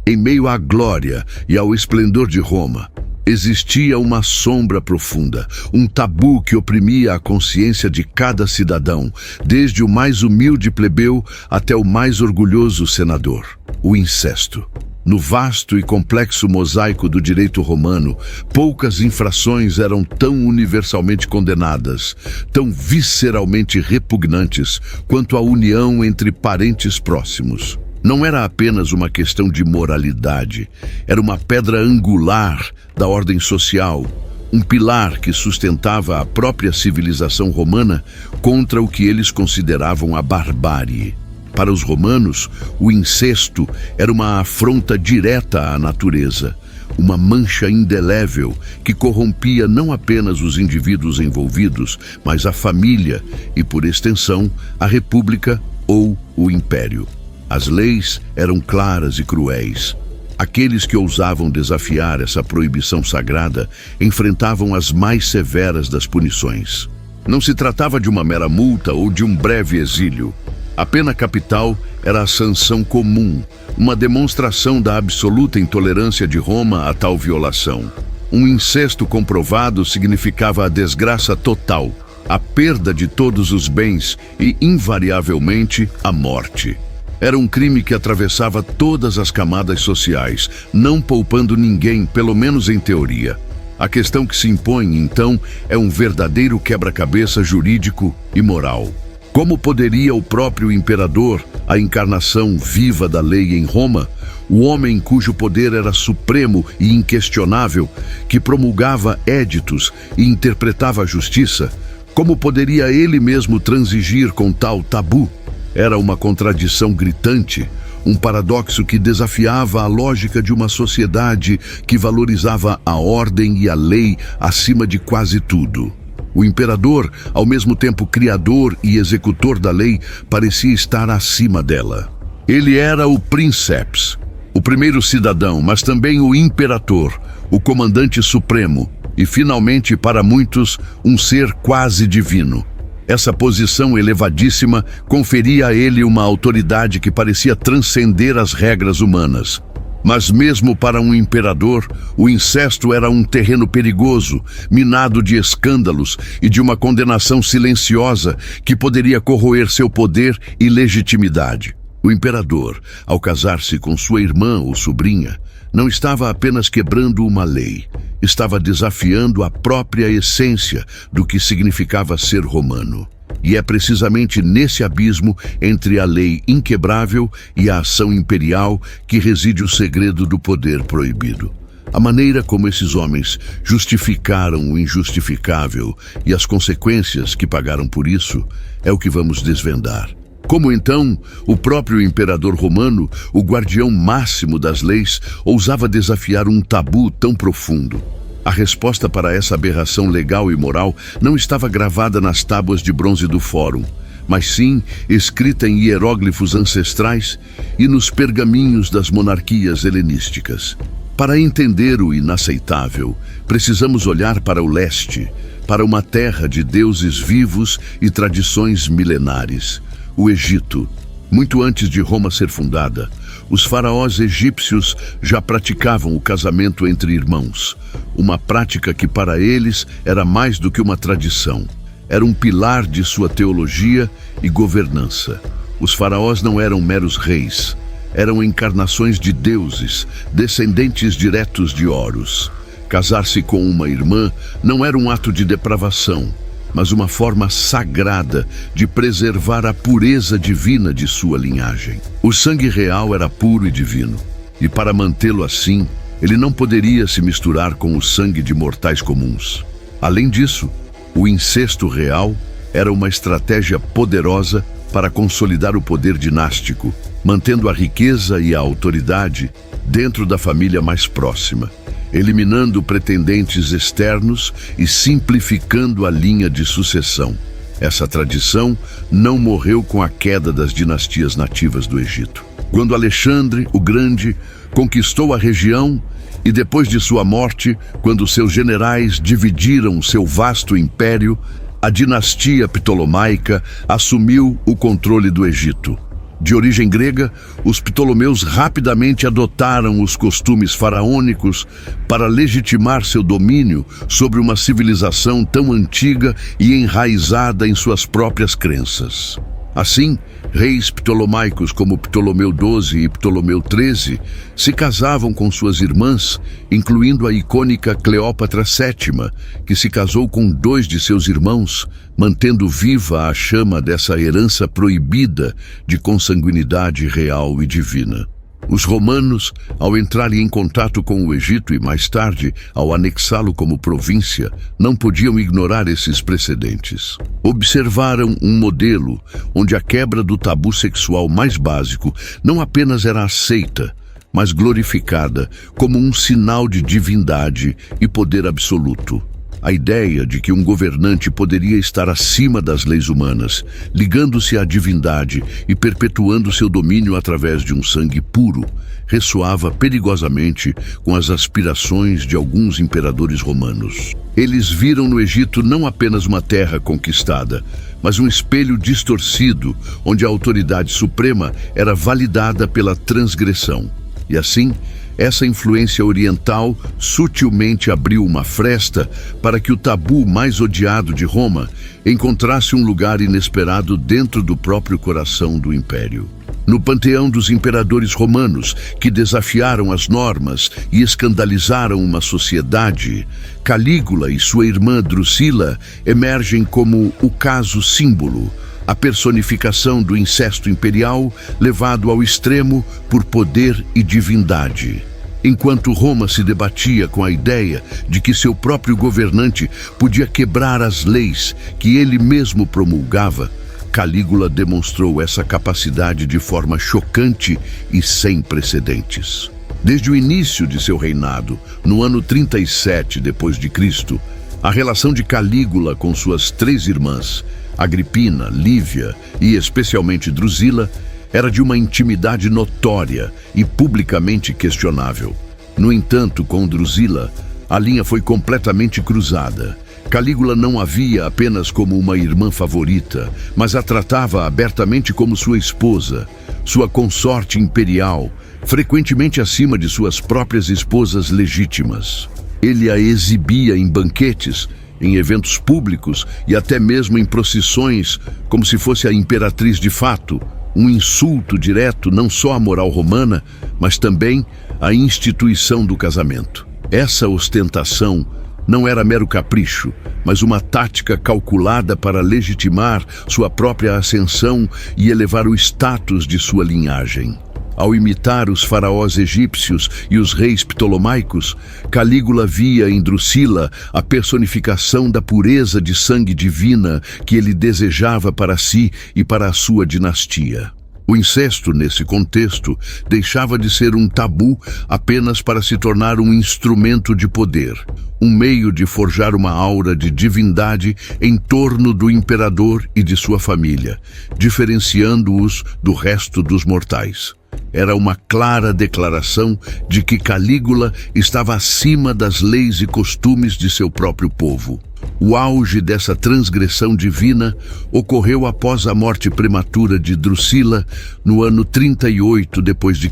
Em meio à glória e ao esplendor de Roma, existia uma sombra profunda, um tabu que oprimia a consciência de cada cidadão, desde o mais humilde plebeu até o mais orgulhoso senador: o incesto. No vasto e complexo mosaico do direito romano, poucas infrações eram tão universalmente condenadas, tão visceralmente repugnantes, quanto a união entre parentes próximos. Não era apenas uma questão de moralidade, era uma pedra angular da ordem social, um pilar que sustentava a própria civilização romana contra o que eles consideravam a barbárie. Para os romanos, o incesto era uma afronta direta à natureza, uma mancha indelével que corrompia não apenas os indivíduos envolvidos, mas a família e, por extensão, a república ou o império. As leis eram claras e cruéis. Aqueles que ousavam desafiar essa proibição sagrada enfrentavam as mais severas das punições. Não se tratava de uma mera multa ou de um breve exílio. A pena capital era a sanção comum, uma demonstração da absoluta intolerância de Roma a tal violação. Um incesto comprovado significava a desgraça total, a perda de todos os bens e, invariavelmente, a morte. Era um crime que atravessava todas as camadas sociais, não poupando ninguém, pelo menos em teoria. A questão que se impõe, então, é um verdadeiro quebra-cabeça jurídico e moral. Como poderia o próprio imperador, a encarnação viva da lei em Roma, o homem cujo poder era supremo e inquestionável, que promulgava éditos e interpretava a justiça, como poderia ele mesmo transigir com tal tabu? Era uma contradição gritante, um paradoxo que desafiava a lógica de uma sociedade que valorizava a ordem e a lei acima de quase tudo. O imperador, ao mesmo tempo criador e executor da lei, parecia estar acima dela. Ele era o princeps, o primeiro cidadão, mas também o imperator, o comandante supremo e, finalmente, para muitos, um ser quase divino. Essa posição elevadíssima conferia a ele uma autoridade que parecia transcender as regras humanas. Mas mesmo para um imperador, o incesto era um terreno perigoso, minado de escândalos e de uma condenação silenciosa que poderia corroer seu poder e legitimidade. O imperador, ao casar-se com sua irmã ou sobrinha, não estava apenas quebrando uma lei, estava desafiando a própria essência do que significava ser romano. E é precisamente nesse abismo entre a lei inquebrável e a ação imperial que reside o segredo do poder proibido. A maneira como esses homens justificaram o injustificável e as consequências que pagaram por isso é o que vamos desvendar. Como então o próprio imperador romano, o guardião máximo das leis, ousava desafiar um tabu tão profundo? A resposta para essa aberração legal e moral não estava gravada nas tábuas de bronze do Fórum, mas sim escrita em hieróglifos ancestrais e nos pergaminhos das monarquias helenísticas. Para entender o inaceitável, precisamos olhar para o leste, para uma terra de deuses vivos e tradições milenares, o Egito. Muito antes de Roma ser fundada, os faraós egípcios já praticavam o casamento entre irmãos, uma prática que para eles era mais do que uma tradição. Era um pilar de sua teologia e governança. Os faraós não eram meros reis, eram encarnações de deuses, descendentes diretos de Horus. Casar-se com uma irmã não era um ato de depravação, mas uma forma sagrada de preservar a pureza divina de sua linhagem. O sangue real era puro e divino, e para mantê-lo assim, ele não poderia se misturar com o sangue de mortais comuns. Além disso, o incesto real era uma estratégia poderosa para consolidar o poder dinástico, mantendo a riqueza e a autoridade dentro da família mais próxima, eliminando pretendentes externos e simplificando a linha de sucessão. Essa tradição não morreu com a queda das dinastias nativas do Egito. Quando Alexandre, o Grande, conquistou a região e depois de sua morte, quando seus generais dividiram seu vasto império, a dinastia ptolomaica assumiu o controle do Egito. De origem grega, os Ptolomeus rapidamente adotaram os costumes faraônicos para legitimar seu domínio sobre uma civilização tão antiga e enraizada em suas próprias crenças. Assim, reis ptolomaicos como Ptolomeu XII e Ptolomeu XIII se casavam com suas irmãs, incluindo a icônica Cleópatra VII, que se casou com 2 de seus irmãos, mantendo viva a chama dessa herança proibida de consanguinidade real e divina. Os romanos, ao entrarem em contato com o Egito e mais tarde, ao anexá-lo como província, não podiam ignorar esses precedentes. Observaram um modelo onde a quebra do tabu sexual mais básico não apenas era aceita, mas glorificada como um sinal de divindade e poder absoluto. A ideia de que um governante poderia estar acima das leis humanas, ligando-se à divindade e perpetuando seu domínio através de um sangue puro, ressoava perigosamente com as aspirações de alguns imperadores romanos. Eles viram no Egito não apenas uma terra conquistada, mas um espelho distorcido, onde a autoridade suprema era validada pela transgressão. E assim, essa influência oriental sutilmente abriu uma fresta para que o tabu mais odiado de Roma encontrasse um lugar inesperado dentro do próprio coração do império. No panteão dos imperadores romanos, que desafiaram as normas e escandalizaram uma sociedade, Calígula e sua irmã Drusila emergem como o caso símbolo, a personificação do incesto imperial levado ao extremo por poder e divindade. Enquanto Roma se debatia com a ideia de que seu próprio governante podia quebrar as leis que ele mesmo promulgava, Calígula demonstrou essa capacidade de forma chocante e sem precedentes. Desde o início de seu reinado, no ano 37 d.C., a relação de Calígula com suas 3 irmãs, Agripina, Lívia e especialmente Drusila, era de uma intimidade notória e publicamente questionável. No entanto, com Drusila, a linha foi completamente cruzada. Calígula não a via apenas como uma irmã favorita, mas a tratava abertamente como sua esposa, sua consorte imperial, frequentemente acima de suas próprias esposas legítimas. Ele a exibia em banquetes, em eventos públicos e até mesmo em procissões, como se fosse a imperatriz de fato, um insulto direto não só à moral romana, mas também à instituição do casamento. Essa ostentação não era mero capricho, mas uma tática calculada para legitimar sua própria ascensão e elevar o status de sua linhagem. Ao imitar os faraós egípcios e os reis ptolomaicos, Calígula via em Drusila a personificação da pureza de sangue divina que ele desejava para si e para a sua dinastia. O incesto, nesse contexto, deixava de ser um tabu apenas para se tornar um instrumento de poder, um meio de forjar uma aura de divindade em torno do imperador e de sua família, diferenciando-os do resto dos mortais. Era uma clara declaração de que Calígula estava acima das leis e costumes de seu próprio povo. O auge dessa transgressão divina ocorreu após a morte prematura de Drusila no ano 38 d.C.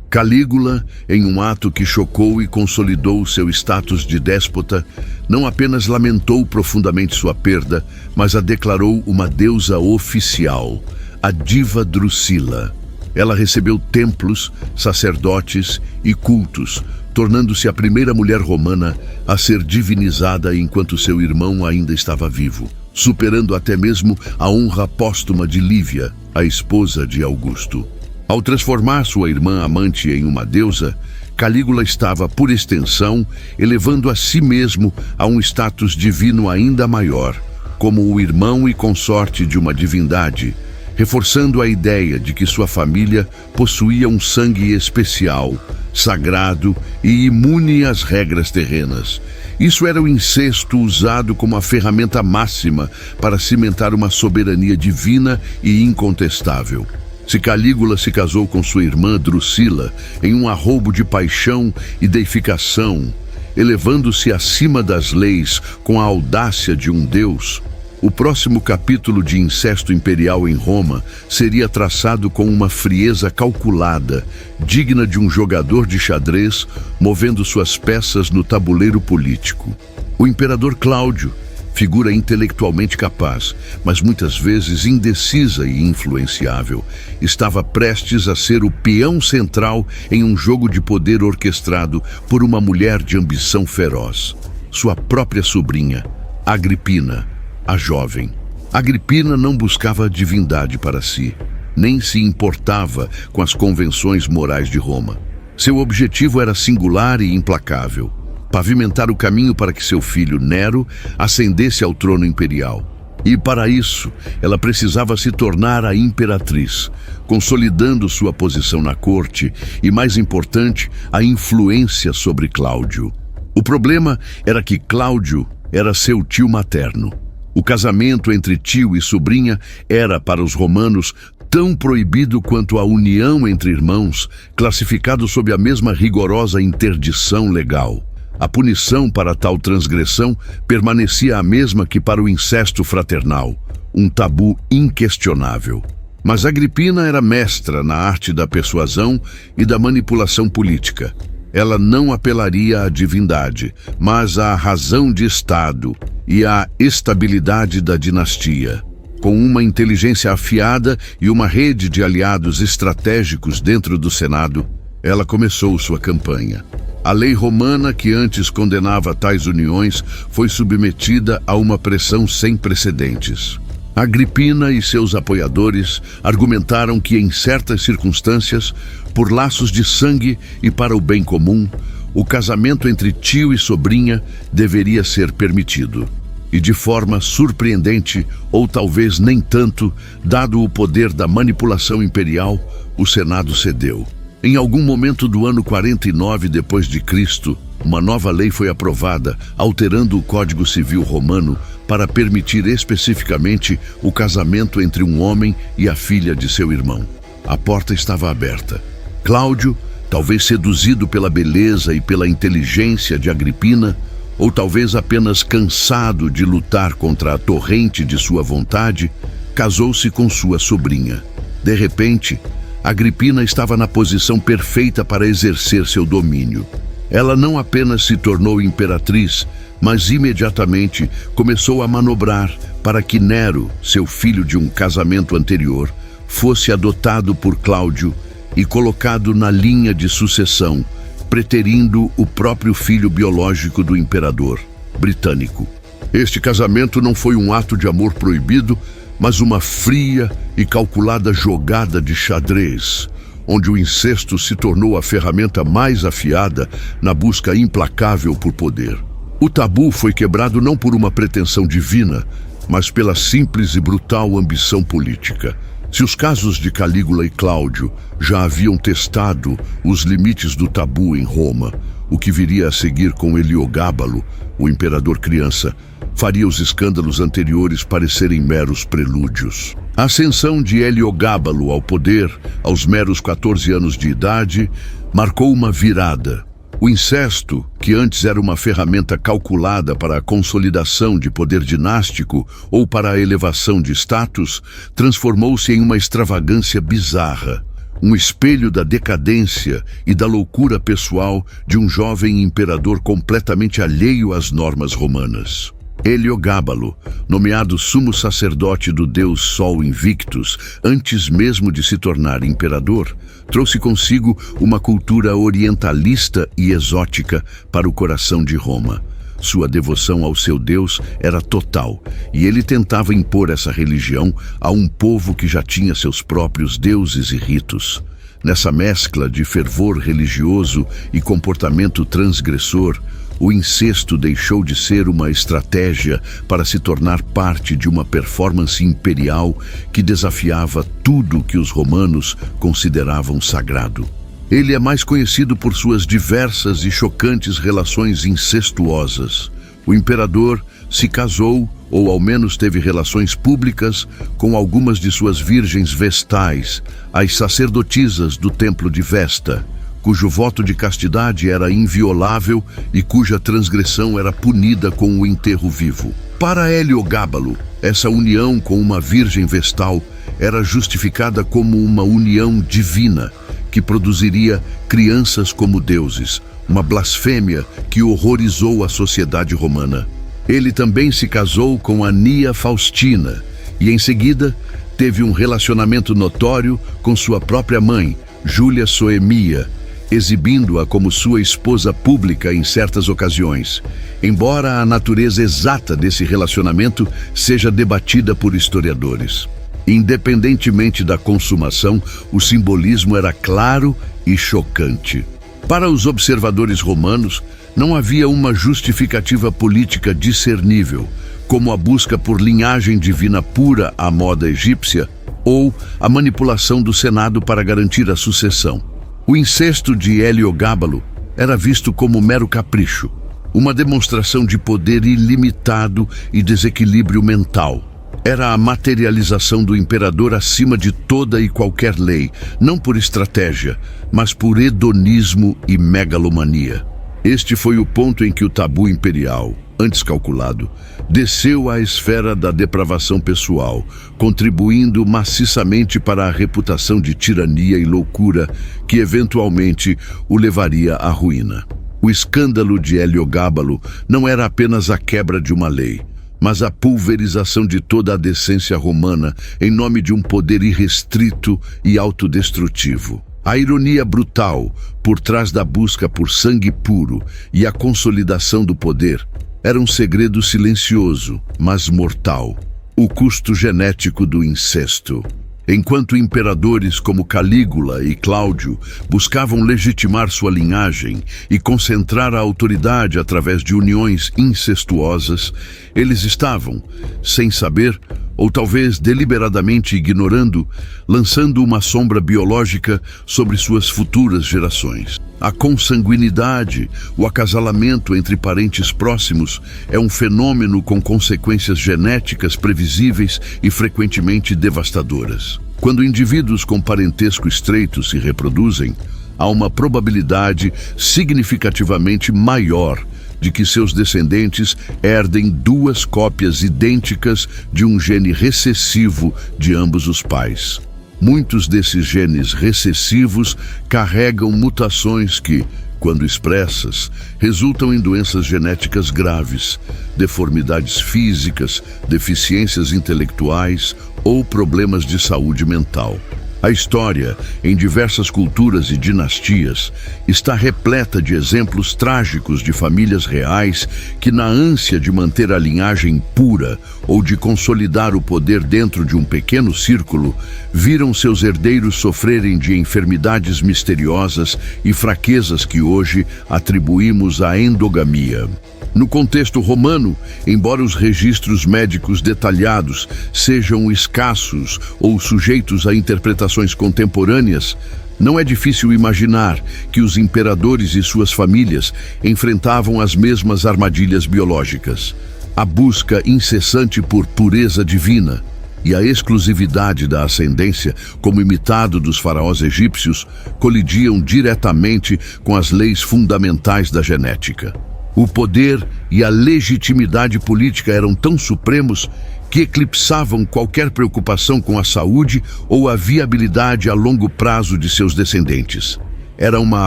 Calígula, em um ato que chocou e consolidou seu status de déspota, não apenas lamentou profundamente sua perda, mas a declarou uma deusa oficial, a diva Drusila. Ela recebeu templos, sacerdotes e cultos, tornando-se a primeira mulher romana a ser divinizada enquanto seu irmão ainda estava vivo, superando até mesmo a honra póstuma de Lívia, a esposa de Augusto. Ao transformar sua irmã amante em uma deusa, Calígula estava, por extensão, elevando a si mesmo a um status divino ainda maior, como o irmão e consorte de uma divindade, reforçando a ideia de que sua família possuía um sangue especial, sagrado e imune às regras terrenas. Isso era o incesto usado como a ferramenta máxima para cimentar uma soberania divina e incontestável. Se Calígula se casou com sua irmã Drusila em um arroubo de paixão e deificação, elevando-se acima das leis com a audácia de um deus, O próximo capítulo de incesto imperial em Roma seria traçado com uma frieza calculada, digna de um jogador de xadrez movendo suas peças no tabuleiro político. O imperador Cláudio, figura intelectualmente capaz, mas muitas vezes indecisa e influenciável, estava prestes a ser o peão central em um jogo de poder orquestrado por uma mulher de ambição feroz, sua própria sobrinha, Agripina, a jovem. Agripina não buscava a divindade para si, nem se importava com as convenções morais de Roma. Seu objetivo era singular e implacável: pavimentar o caminho para que seu filho Nero ascendesse ao trono imperial. E para isso, ela precisava se tornar a imperatriz, consolidando sua posição na corte e, mais importante, a influência sobre Cláudio. O problema era que Cláudio era seu tio materno. O casamento entre tio e sobrinha era, para os romanos, tão proibido quanto a união entre irmãos, classificado sob a mesma rigorosa interdição legal. A punição para tal transgressão permanecia a mesma que para o incesto fraternal, um tabu inquestionável. Mas Agripina era mestra na arte da persuasão e da manipulação política. Ela não apelaria à divindade, mas à razão de Estado e à estabilidade da dinastia. Com uma inteligência afiada e uma rede de aliados estratégicos dentro do Senado, ela começou sua campanha. A lei romana, que antes condenava tais uniões, foi submetida a uma pressão sem precedentes. Agripina e seus apoiadores argumentaram que, em certas circunstâncias, por laços de sangue e para o bem comum, o casamento entre tio e sobrinha deveria ser permitido. E de forma surpreendente, ou talvez nem tanto, dado o poder da manipulação imperial, o Senado cedeu. Em algum momento do ano 49 depois de Cristo, uma nova lei foi aprovada, alterando o Código Civil romano para permitir especificamente o casamento entre um homem e a filha de seu irmão. A porta estava aberta. Cláudio, talvez seduzido pela beleza e pela inteligência de Agripina, ou talvez apenas cansado de lutar contra a torrente de sua vontade, casou-se com sua sobrinha. De repente, Agripina estava na posição perfeita para exercer seu domínio. Ela não apenas se tornou imperatriz, mas imediatamente começou a manobrar para que Nero, seu filho de um casamento anterior, fosse adotado por Cláudio e colocado na linha de sucessão, preterindo o próprio filho biológico do imperador britânico. Este casamento não foi um ato de amor proibido, mas uma fria e calculada jogada de xadrez, onde o incesto se tornou a ferramenta mais afiada na busca implacável por poder. O tabu foi quebrado não por uma pretensão divina, mas pela simples e brutal ambição política. Se os casos de Calígula e Cláudio já haviam testado os limites do tabu em Roma, o que viria a seguir com Heliogábalo, o imperador criança, faria os escândalos anteriores parecerem meros prelúdios. A ascensão de Heliogábalo ao poder, aos meros 14 anos de idade, marcou uma virada. O incesto, que antes era uma ferramenta calculada para a consolidação de poder dinástico ou para a elevação de status, transformou-se em uma extravagância bizarra, um espelho da decadência e da loucura pessoal de um jovem imperador completamente alheio às normas romanas. Heliogábalo, nomeado sumo sacerdote do deus Sol Invictus, antes mesmo de se tornar imperador, trouxe consigo uma cultura orientalista e exótica para o coração de Roma. Sua devoção ao seu deus era total, e ele tentava impor essa religião a um povo que já tinha seus próprios deuses e ritos. Nessa mescla de fervor religioso e comportamento transgressor, o incesto deixou de ser uma estratégia para se tornar parte de uma performance imperial que desafiava tudo que os romanos consideravam sagrado. Ele é mais conhecido por suas diversas e chocantes relações incestuosas. O imperador se casou, ou ao menos teve relações públicas, com algumas de suas virgens vestais, as sacerdotisas do templo de Vesta, cujo voto de castidade era inviolável e cuja transgressão era punida com o enterro vivo. Para Heliogábalo, Essa união com uma virgem vestal era justificada como uma união divina, que produziria crianças como deuses, uma blasfêmia que horrorizou a sociedade romana. Ele também se casou com Ania Faustina e, em seguida, teve um relacionamento notório com sua própria mãe, Júlia Soemia, exibindo-a como sua esposa pública em certas ocasiões, embora a natureza exata desse relacionamento seja debatida por historiadores. Independentemente da consumação, o simbolismo era claro e chocante. Para os observadores romanos, não havia uma justificativa política discernível, como a busca por linhagem divina pura à moda egípcia ou a manipulação do Senado para garantir a sucessão. O incesto de Heliogábalo era visto como mero capricho, uma demonstração de poder ilimitado e desequilíbrio mental. Era a materialização do imperador acima de toda e qualquer lei, não por estratégia, mas por hedonismo e megalomania. Este foi o ponto em que o tabu imperial, antes calculado, desceu à esfera da depravação pessoal, contribuindo maciçamente para a reputação de tirania e loucura que eventualmente o levaria à ruína. O escândalo de Heliogábalo não era apenas a quebra de uma lei, mas a pulverização de toda a decência romana em nome de um poder irrestrito e autodestrutivo. A ironia brutal por trás da busca por sangue puro e a consolidação do poder era um segredo silencioso, mas mortal: o custo genético do incesto. Enquanto imperadores como Calígula e Cláudio buscavam legitimar sua linhagem e concentrar a autoridade através de uniões incestuosas, eles estavam, sem saber, ou talvez deliberadamente ignorando, lançando uma sombra biológica sobre suas futuras gerações. A consanguinidade, o acasalamento entre parentes próximos, é um fenômeno com consequências genéticas previsíveis e frequentemente devastadoras. Quando indivíduos com parentesco estreito se reproduzem, há uma probabilidade significativamente maior de que seus descendentes herdem duas cópias idênticas de um gene recessivo de ambos os pais. Muitos desses genes recessivos carregam mutações que, quando expressas, resultam em doenças genéticas graves, deformidades físicas, deficiências intelectuais ou problemas de saúde mental. A história, em diversas culturas e dinastias, está repleta de exemplos trágicos de famílias reais que, na ânsia de manter a linhagem pura ou de consolidar o poder dentro de um pequeno círculo, viram seus herdeiros sofrerem de enfermidades misteriosas e fraquezas que hoje atribuímos à endogamia. No contexto romano, embora os registros médicos detalhados sejam escassos ou sujeitos a interpretações contemporâneas, não é difícil imaginar que os imperadores e suas famílias enfrentavam as mesmas armadilhas biológicas. A busca incessante por pureza divina e a exclusividade da ascendência, como imitado dos faraós egípcios, colidiam diretamente com as leis fundamentais da genética. O poder e a legitimidade política eram tão supremos que eclipsavam qualquer preocupação com a saúde ou a viabilidade a longo prazo de seus descendentes. Era uma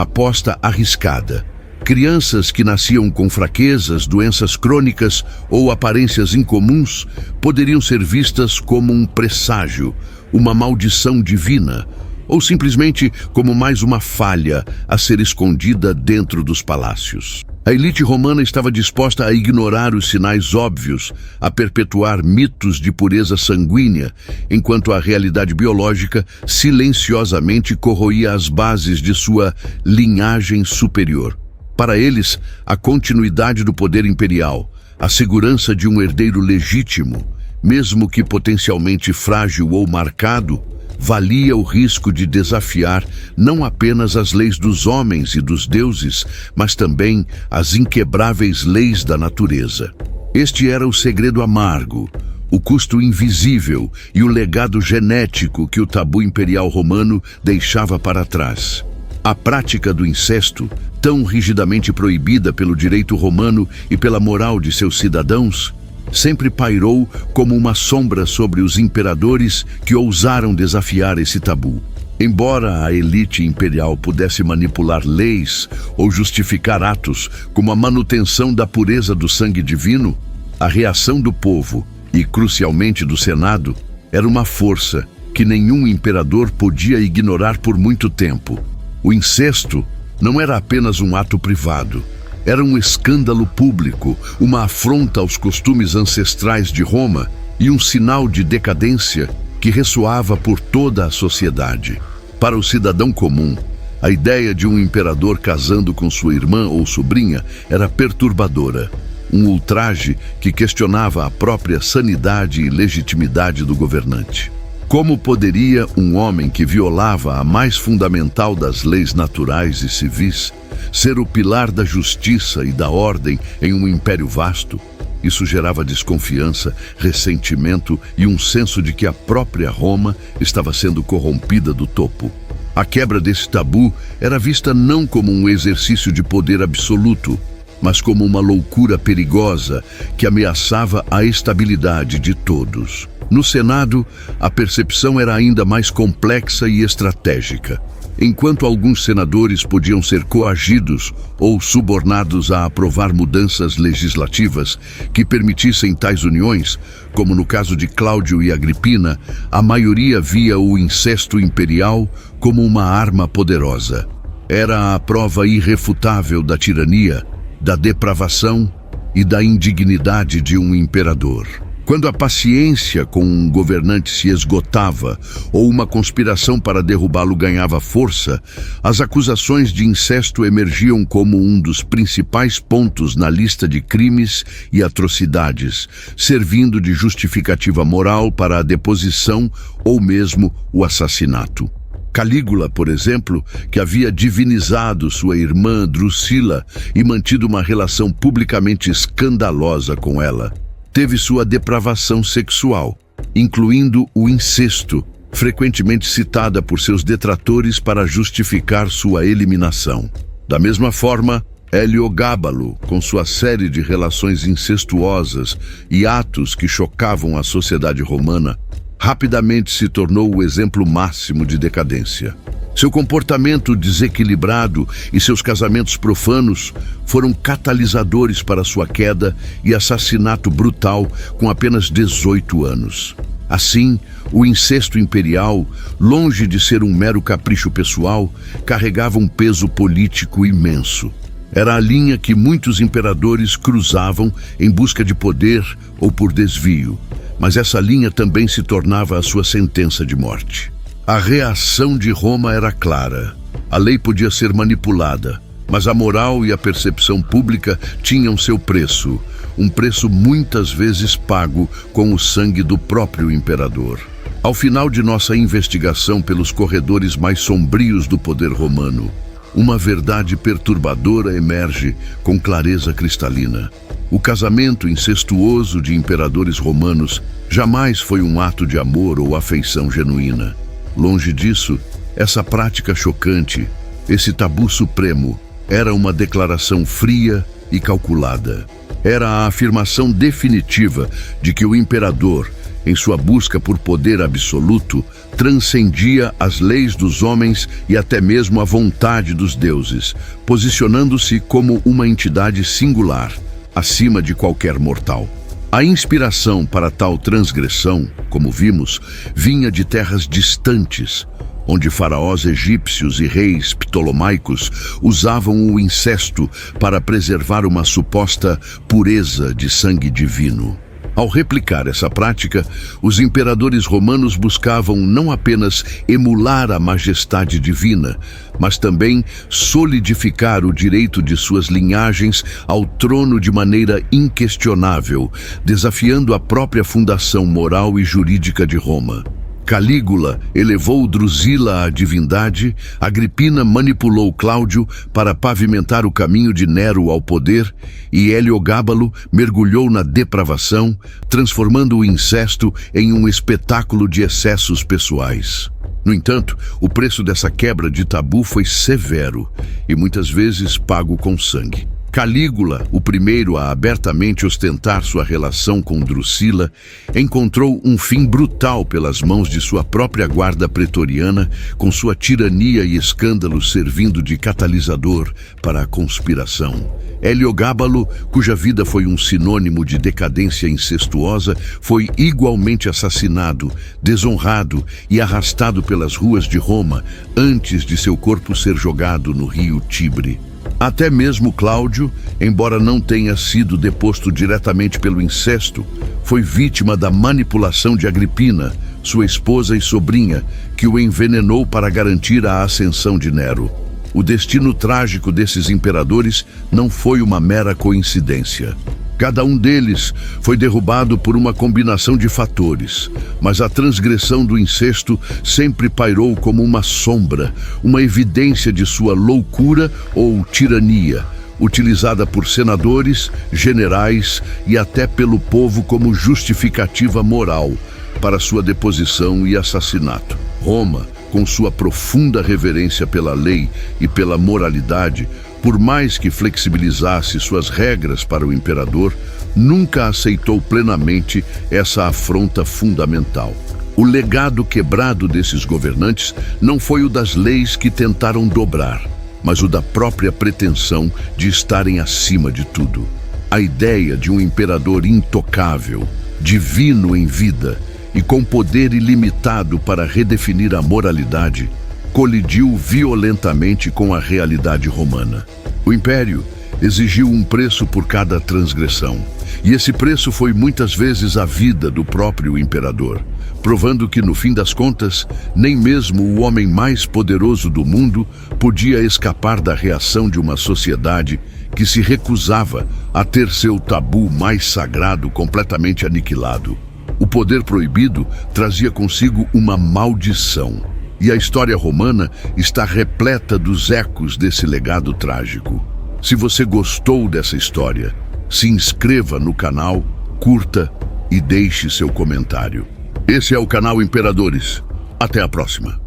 aposta arriscada. Crianças que nasciam com fraquezas, doenças crônicas ou aparências incomuns poderiam ser vistas como um presságio, uma maldição divina, ou simplesmente como mais uma falha a ser escondida dentro dos palácios. A elite romana estava disposta a ignorar os sinais óbvios, a perpetuar mitos de pureza sanguínea, enquanto a realidade biológica silenciosamente corroía as bases de sua linhagem superior. Para eles, a continuidade do poder imperial, a segurança de um herdeiro legítimo, mesmo que potencialmente frágil ou marcado, valia o risco de desafiar não apenas as leis dos homens e dos deuses, mas também as inquebráveis leis da natureza. Este era o segredo amargo, o custo invisível e o legado genético que o tabu imperial romano deixava para trás. A prática do incesto, tão rigidamente proibida pelo direito romano e pela moral de seus cidadãos, sempre pairou como uma sombra sobre os imperadores que ousaram desafiar esse tabu. Embora a elite imperial pudesse manipular leis ou justificar atos como a manutenção da pureza do sangue divino, a reação do povo e, crucialmente, do Senado era uma força que nenhum imperador podia ignorar por muito tempo. O incesto não era apenas um ato privado. Era um escândalo público, uma afronta aos costumes ancestrais de Roma e um sinal de decadência que ressoava por toda a sociedade. Para o cidadão comum, a ideia de um imperador casando com sua irmã ou sobrinha era perturbadora, um ultraje que questionava a própria sanidade e legitimidade do governante. Como poderia um homem que violava a mais fundamental das leis naturais e civis ser o pilar da justiça e da ordem em um império vasto? Isso gerava desconfiança, ressentimento e um senso de que a própria Roma estava sendo corrompida do topo. A quebra desse tabu era vista não como um exercício de poder absoluto, mas como uma loucura perigosa que ameaçava a estabilidade de todos. No Senado, a percepção era ainda mais complexa e estratégica. Enquanto alguns senadores podiam ser coagidos ou subornados a aprovar mudanças legislativas que permitissem tais uniões, como no caso de Cláudio e Agripina, a maioria via o incesto imperial como uma arma poderosa. Era a prova irrefutável da tirania, da depravação e da indignidade de um imperador. Quando a paciência com um governante se esgotava ou uma conspiração para derrubá-lo ganhava força, as acusações de incesto emergiam como um dos principais pontos na lista de crimes e atrocidades, servindo de justificativa moral para a deposição ou mesmo o assassinato. Calígula, por exemplo, que havia divinizado sua irmã Drusila e mantido uma relação publicamente escandalosa com ela, teve sua depravação sexual, incluindo o incesto, frequentemente citada por seus detratores para justificar sua eliminação. Da mesma forma, Heliogábalo, com sua série de relações incestuosas e atos que chocavam a sociedade romana, rapidamente se tornou o exemplo máximo de decadência. Seu comportamento desequilibrado e seus casamentos profanos foram catalisadores para sua queda e assassinato brutal com apenas 18 anos. Assim, o incesto imperial, longe de ser um mero capricho pessoal, carregava um peso político imenso. Era a linha que muitos imperadores cruzavam em busca de poder ou por desvio, mas essa linha também se tornava a sua sentença de morte. A reação de Roma era clara. A lei podia ser manipulada, mas a moral e a percepção pública tinham seu preço, um preço muitas vezes pago com o sangue do próprio imperador. Ao final de nossa investigação pelos corredores mais sombrios do poder romano, uma verdade perturbadora emerge com clareza cristalina. O casamento incestuoso de imperadores romanos jamais foi um ato de amor ou afeição genuína. Longe disso, essa prática chocante, esse tabu supremo, era uma declaração fria e calculada. Era a afirmação definitiva de que o imperador, em sua busca por poder absoluto, transcendia as leis dos homens e até mesmo a vontade dos deuses, posicionando-se como uma entidade singular, acima de qualquer mortal. A inspiração para tal transgressão, como vimos, vinha de terras distantes, onde faraós egípcios e reis ptolomaicos usavam o incesto para preservar uma suposta pureza de sangue divino. Ao replicar essa prática, os imperadores romanos buscavam não apenas emular a majestade divina, mas também solidificar o direito de suas linhagens ao trono de maneira inquestionável, desafiando a própria fundação moral e jurídica de Roma. Calígula elevou Drusila à divindade, Agripina manipulou Cláudio para pavimentar o caminho de Nero ao poder e Heliogábalo mergulhou na depravação, transformando o incesto em um espetáculo de excessos pessoais. No entanto, o preço dessa quebra de tabu foi severo e muitas vezes pago com sangue. Calígula, o primeiro a abertamente ostentar sua relação com Drusila, encontrou um fim brutal pelas mãos de sua própria guarda pretoriana, com sua tirania e escândalos servindo de catalisador para a conspiração. Heliogábalo, cuja vida foi um sinônimo de decadência incestuosa, foi igualmente assassinado, desonrado e arrastado pelas ruas de Roma antes de seu corpo ser jogado no rio Tibre. Até mesmo Cláudio, embora não tenha sido deposto diretamente pelo incesto, foi vítima da manipulação de Agripina, sua esposa e sobrinha, que o envenenou para garantir a ascensão de Nero. O destino trágico desses imperadores não foi uma mera coincidência. Cada um deles foi derrubado por uma combinação de fatores, mas a transgressão do incesto sempre pairou como uma sombra, uma evidência de sua loucura ou tirania, utilizada por senadores, generais e até pelo povo como justificativa moral para sua deposição e assassinato. Roma, com sua profunda reverência pela lei e pela moralidade, por mais que flexibilizasse suas regras para o imperador, nunca aceitou plenamente essa afronta fundamental. O legado quebrado desses governantes não foi o das leis que tentaram dobrar, mas o da própria pretensão de estarem acima de tudo. A ideia de um imperador intocável, divino em vida e com poder ilimitado para redefinir a moralidade, colidiu violentamente com a realidade romana. O império exigiu um preço por cada transgressão, e esse preço foi muitas vezes a vida do próprio imperador, provando que, no fim das contas, nem mesmo o homem mais poderoso do mundo podia escapar da reação de uma sociedade que se recusava a ter seu tabu mais sagrado completamente aniquilado. O poder proibido trazia consigo uma maldição. E a história romana está repleta dos ecos desse legado trágico. Se você gostou dessa história, se inscreva no canal, curta e deixe seu comentário. Esse é o canal Imperadores. Até a próxima.